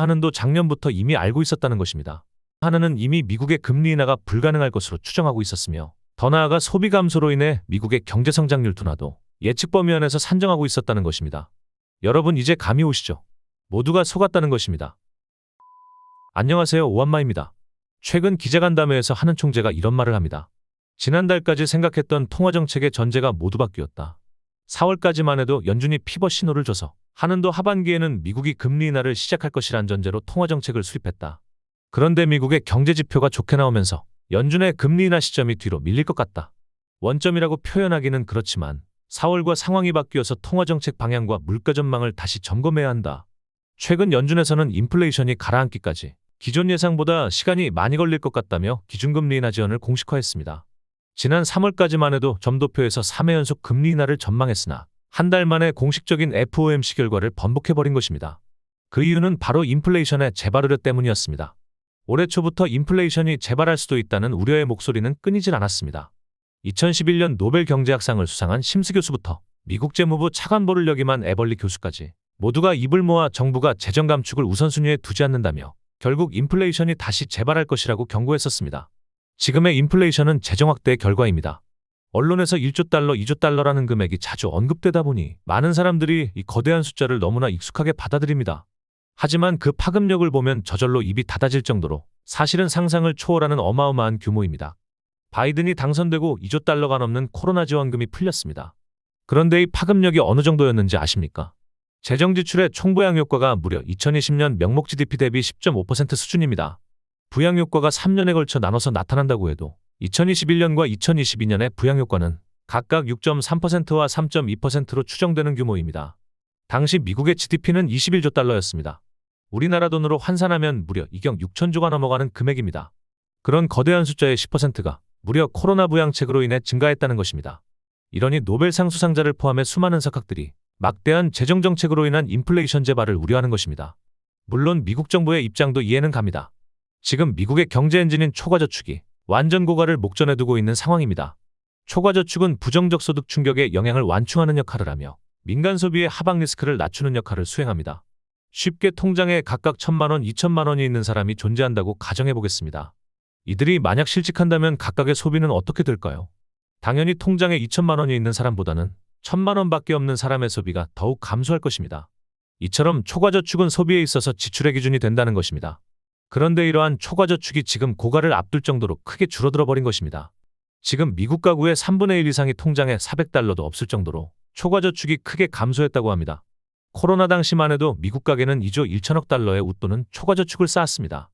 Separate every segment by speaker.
Speaker 1: 하는도 작년부터 이미 알고 있었다는 것입니다. 하는은 이미 미국의 금리 인하가 불가능할 것으로 추정하고 있었으며 더 나아가 소비 감소로 인해 미국의 경제 성장률 둔화도 예측 범위 안에서 산정하고 있었다는 것입니다. 여러분 이제 감이 오시죠? 모두가 속았다는 것입니다. 안녕하세요, 오한마입니다. 최근 기자간담회에서 하는 총재가 이런 말을 합니다. 지난달까지 생각했던 통화정책의 전제가 모두 바뀌었다. 4월까지만 해도 연준이 피벗 신호를 줘서 하는도 하반기에는 미국이 금리 인하를 시작할 것이란 전제로 통화정책을 수립했다. 그런데 미국의 경제지표가 좋게 나오면서 연준의 금리 인하 시점이 뒤로 밀릴 것 같다. 원점이라고 표현하기는 그렇지만 4월과 상황이 바뀌어서 통화정책 방향과 물가 전망을 다시 점검해야 한다. 최근 연준에서는 인플레이션이 가라앉기까지 기존 예상보다 시간이 많이 걸릴 것 같다며 기준금리 인하 지연을 공식화했습니다. 지난 3월까지만 해도 점도표에서 3회 연속 금리 인하를 전망했으나 한 달 만에 공식적인 FOMC 결과를 번복해버린 것입니다. 그 이유는 바로 인플레이션의 재발 우려 때문이었습니다. 올해 초부터 인플레이션이 재발할 수도 있다는 우려의 목소리는 끊이질 않았습니다. 2011년 노벨 경제학상을 수상한 심스 교수부터 미국 재무부 차관보를 역임한 에벌리 교수까지 모두가 입을 모아 정부가 재정 감축을 우선순위에 두지 않는다며 결국 인플레이션이 다시 재발할 것이라고 경고했었습니다. 지금의 인플레이션은 재정 확대의 결과입니다. 언론에서 1조 달러, 2조 달러라는 금액이 자주 언급되다 보니 많은 사람들이 이 거대한 숫자를 너무나 익숙하게 받아들입니다. 하지만 그 파급력을 보면 저절로 입이 닫아질 정도로 사실은 상상을 초월하는 어마어마한 규모입니다. 바이든이 당선되고 2조 달러가 넘는 코로나 지원금이 풀렸습니다. 그런데 이 파급력이 어느 정도였는지 아십니까? 재정 지출의 총부양 효과가 무려 2020년 명목 GDP 대비 10.5% 수준입니다. 부양 효과가 3년에 걸쳐 나눠서 나타난다고 해도 2021년과 2022년의 부양 효과는 각각 6.3%와 3.2%로 추정되는 규모입니다. 당시 미국의 GDP는 21조 달러였습니다. 우리나라 돈으로 환산하면 무려 2경 6천조가 넘어가는 금액입니다. 그런 거대한 숫자의 10%가 무려 코로나 부양책으로 인해 증가했다는 것입니다. 이러니 노벨상 수상자를 포함해 수많은 석학들이 막대한 재정정책으로 인한 인플레이션 재발을 우려하는 것입니다. 물론 미국 정부의 입장도 이해는 갑니다. 지금 미국의 경제 엔진인 초과저축이 완전 고갈을 목전에 두고 있는 상황입니다. 초과저축은 부정적 소득 충격의 영향을 완충하는 역할을 하며 민간 소비의 하방 리스크를 낮추는 역할을 수행합니다. 쉽게 통장에 각각 1,000만 원, 2,000만 원이 있는 사람이 존재한다고 가정해 보겠습니다. 이들이 만약 실직한다면 각각의 소비는 어떻게 될까요? 당연히 통장에 2,000만 원이 있는 사람보다는 1,000만 원밖에 없는 사람의 소비가 더욱 감소할 것입니다. 이처럼 초과저축은 소비에 있어서 지출의 기준이 된다는 것입니다. 그런데 이러한 초과저축이 지금 고갈을 앞둘 정도로 크게 줄어들어 버린 것입니다. 지금 미국 가구의 3분의 1 이상이 통장에 400달러도 없을 정도로 초과저축이 크게 감소했다고 합니다. 코로나 당시만 해도 미국 가계는 2조 1천억 달러의 웃돈은 초과저축을 쌓았습니다.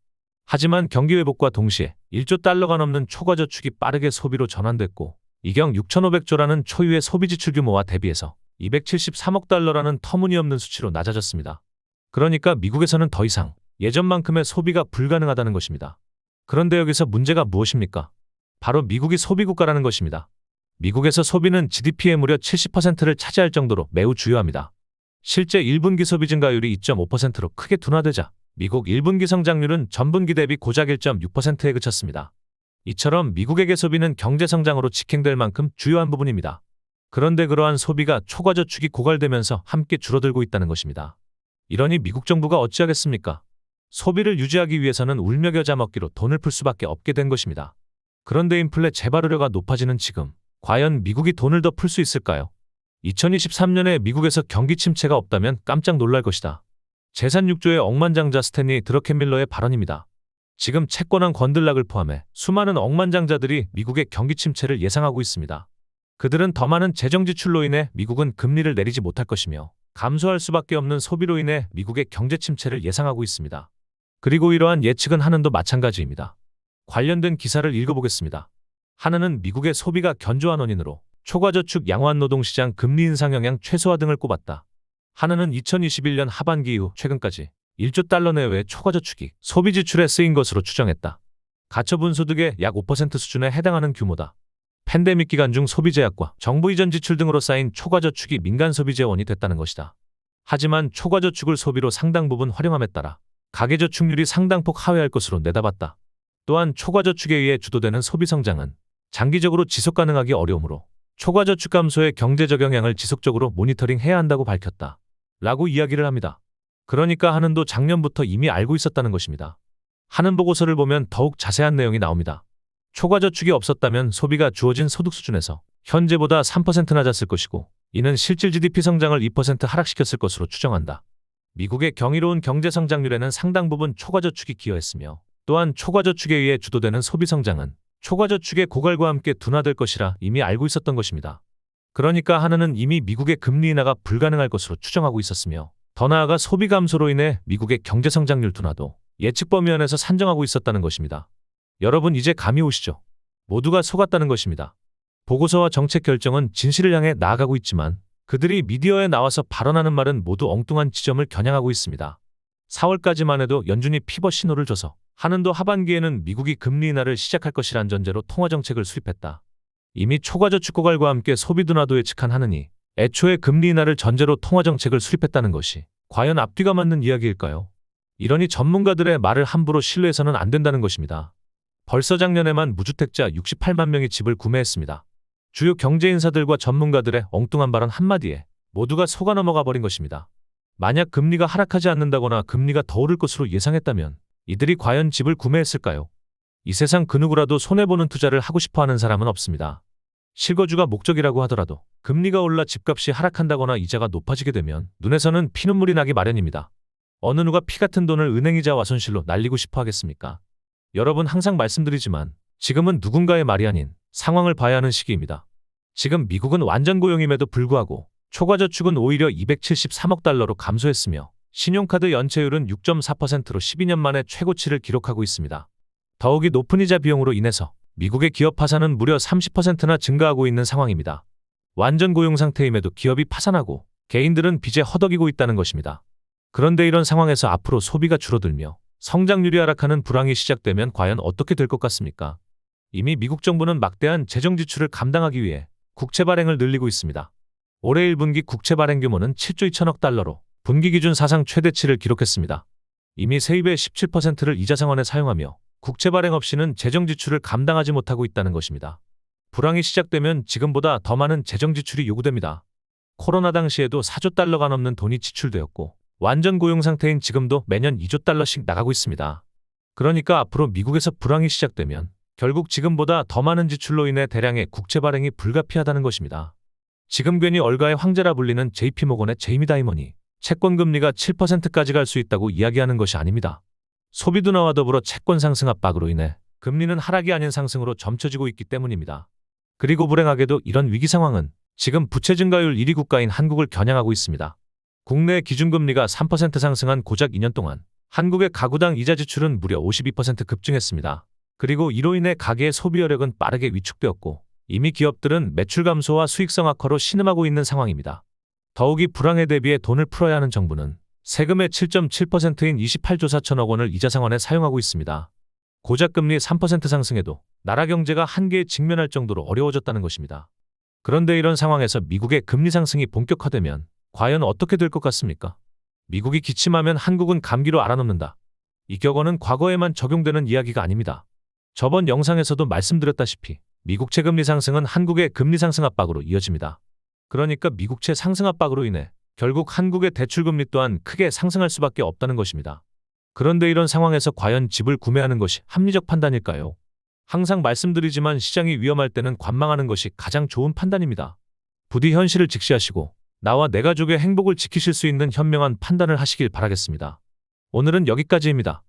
Speaker 1: 하지만 경기 회복과 동시에 1조 달러가 넘는 초과저축이 빠르게 소비로 전환됐고 이경 6,500조라는 초유의 소비지출 규모와 대비해서 273억 달러라는 터무니없는 수치로 낮아졌습니다. 그러니까 미국에서는 더 이상 예전만큼의 소비가 불가능하다는 것입니다. 그런데 여기서 문제가 무엇입니까? 바로 미국이 소비국가라는 것입니다. 미국에서 소비는 GDP의 무려 70%를 차지할 정도로 매우 주요합니다. 실제 1분기 소비 증가율이 2.5%로 크게 둔화되자 미국 1분기 성장률은 전분기 대비 고작 1.6%에 그쳤습니다. 이처럼 미국에게 소비는 경제 성장으로 직행될 만큼 주요한 부분입니다. 그런데 그러한 소비가 초과저축이 고갈되면서 함께 줄어들고 있다는 것입니다. 이러니 미국 정부가 어찌하겠습니까? 소비를 유지하기 위해서는 울며 겨자 먹기로 돈을 풀 수밖에 없게 된 것입니다. 그런데 인플레 재발 우려가 높아지는 지금 과연 미국이 돈을 더 풀 수 있을까요? 2023년에 미국에서 경기 침체가 없다면 깜짝 놀랄 것이다. 재산 6조의 억만장자 스탠리 드러켄밀러의 발언입니다. 지금 채권왕 권들락을 포함해 수많은 억만장자들이 미국의 경기 침체를 예상하고 있습니다. 그들은 더 많은 재정 지출로 인해 미국은 금리를 내리지 못할 것이며 감소할 수밖에 없는 소비로 인해 미국의 경제 침체를 예상하고 있습니다. 그리고 이러한 예측은 하는도 마찬가지입니다. 관련된 기사를 읽어보겠습니다. 하나는 미국의 소비가 견조한 원인으로 초과저축 양호한 노동시장 금리 인상 영향 최소화 등을 꼽았다. 하나는 2021년 하반기 이후 최근까지 1조 달러 내외의 초과저축이 소비 지출에 쓰인 것으로 추정했다. 가처분 소득의 약 5% 수준에 해당하는 규모다. 팬데믹 기간 중 소비 제약과 정부 이전 지출 등으로 쌓인 초과저축이 민간 소비 재원이 됐다는 것이다. 하지만 초과저축을 소비로 상당 부분 활용함에 따라 가계저축률이 상당폭 하회할 것으로 내다봤다. 또한 초과저축에 의해 주도되는 소비 성장은 장기적으로 지속 가능하기 어려우므로 초과저축 감소의 경제적 영향을 지속적으로 모니터링해야 한다고 밝혔다. 라고 이야기를 합니다. 그러니까 한은도 작년부터 이미 알고 있었다는 것입니다. 한은 보고서를 보면 더욱 자세한 내용이 나옵니다. 초과저축이 없었다면 소비가 주어진 소득 수준에서 현재보다 3% 낮았을 것이고, 이는 실질 GDP 성장을 2% 하락시켰을 것으로 추정한다. 미국의 경이로운 경제 성장률에는 상당 부분 초과저축이 기여했으며, 또한 초과저축에 의해 주도되는 소비 성장은 초과저축의 고갈과 함께 둔화될 것이라 이미 알고 있었던 것입니다. 그러니까 한은은 이미 미국의 금리 인하가 불가능할 것으로 추정하고 있었으며, 더 나아가 소비 감소로 인해 미국의 경제 성장률 둔화도 예측 범위 안에서 산정하고 있었다는 것입니다. 여러분 이제 감이 오시죠? 모두가 속았다는 것입니다. 보고서와 정책 결정은 진실을 향해 나아가고 있지만 그들이 미디어에 나와서 발언하는 말은 모두 엉뚱한 지점을 겨냥하고 있습니다. 4월까지만 해도 연준이 피벗 신호를 줘서 한은도 하반기에는 미국이 금리 인하를 시작할 것이란 전제로 통화정책을 수립했다. 이미 초과저축 고갈과 함께 소비 둔화도 예측한 한은이 애초에 금리 인하를 전제로 통화정책을 수립했다는 것이 과연 앞뒤가 맞는 이야기일까요? 이러니 전문가들의 말을 함부로 신뢰해서는 안 된다는 것입니다. 벌써 작년에만 무주택자 68만 명이 집을 구매했습니다. 주요 경제인사들과 전문가들의 엉뚱한 발언 한마디에 모두가 속아 넘어가 버린 것입니다. 만약 금리가 하락하지 않는다거나 금리가 더 오를 것으로 예상했다면 이들이 과연 집을 구매했을까요? 이 세상 그 누구라도 손해보는 투자를 하고 싶어 하는 사람은 없습니다. 실거주가 목적이라고 하더라도 금리가 올라 집값이 하락한다거나 이자가 높아지게 되면 눈에서는 피눈물이 나기 마련입니다. 어느 누가 피 같은 돈을 은행이자와 손실로 날리고 싶어 하겠습니까? 여러분 항상 말씀드리지만 지금은 누군가의 말이 아닌 상황을 봐야 하는 시기입니다. 지금 미국은 완전 고용임에도 불구하고 초과저축은 오히려 273억 달러로 감소했으며 신용카드 연체율은 6.4%로 12년 만에 최고치를 기록하고 있습니다. 더욱이 높은 이자 비용으로 인해서 미국의 기업 파산은 무려 30%나 증가하고 있는 상황입니다. 완전 고용 상태임에도 기업이 파산하고 개인들은 빚에 허덕이고 있다는 것입니다. 그런데 이런 상황에서 앞으로 소비가 줄어들며 성장률이 하락하는 불황이 시작되면 과연 어떻게 될 것 같습니까? 이미 미국 정부는 막대한 재정 지출을 감당하기 위해 국채 발행을 늘리고 있습니다. 올해 1분기 국채 발행 규모는 7조 2천억 달러로 분기 기준 사상 최대치를 기록했습니다. 이미 세입의 17%를 이자 상환에 사용하며 국채 발행 없이는 재정 지출을 감당하지 못하고 있다는 것입니다. 불황이 시작되면 지금보다 더 많은 재정 지출이 요구됩니다. 코로나 당시에도 4조 달러가 넘는 돈이 지출되었고 완전 고용 상태인 지금도 매년 2조 달러씩 나가고 있습니다. 그러니까 앞으로 미국에서 불황이 시작되면 결국 지금보다 더 많은 지출로 인해 대량의 국채 발행이 불가피하다는 것입니다. 지금 괜히 얼가의 황제라 불리는 JP모건의 제이미 다이먼이 채권 금리가 7%까지 갈 수 있다고 이야기하는 것이 아닙니다. 소비 둔화와 더불어 채권 상승 압박으로 인해 금리는 하락이 아닌 상승으로 점쳐지고 있기 때문입니다. 그리고 불행하게도 이런 위기 상황은 지금 부채 증가율 1위 국가인 한국을 겨냥하고 있습니다. 국내 기준금리가 3% 상승한 고작 2년 동안 한국의 가구당 이자 지출은 무려 52% 급증했습니다. 그리고 이로 인해 가계의 소비 여력은 빠르게 위축되었고 이미 기업들은 매출 감소와 수익성 악화로 신음하고 있는 상황입니다. 더욱이 불황에 대비해 돈을 풀어야 하는 정부는 세금의 7.7%인 28조 4천억 원을 이자 상환에 사용하고 있습니다. 고작 금리 3% 상승에도 나라 경제가 한계에 직면할 정도로 어려워졌다는 것입니다. 그런데 이런 상황에서 미국의 금리 상승이 본격화되면 과연 어떻게 될 것 같습니까? 미국이 기침하면 한국은 감기로 알아놓는다. 이 격언은 과거에만 적용되는 이야기가 아닙니다. 저번 영상에서도 말씀드렸다시피 미국채 금리 상승은 한국의 금리 상승 압박으로 이어집니다. 그러니까 미국채 상승 압박으로 인해 결국 한국의 대출금리 또한 크게 상승할 수밖에 없다는 것입니다. 그런데 이런 상황에서 과연 집을 구매하는 것이 합리적 판단일까요? 항상 말씀드리지만 시장이 위험할 때는 관망하는 것이 가장 좋은 판단입니다. 부디 현실을 직시하시고 나와 내 가족의 행복을 지키실 수 있는 현명한 판단을 하시길 바라겠습니다. 오늘은 여기까지입니다.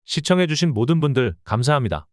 Speaker 1: 시청해주신 모든 분들 감사합니다.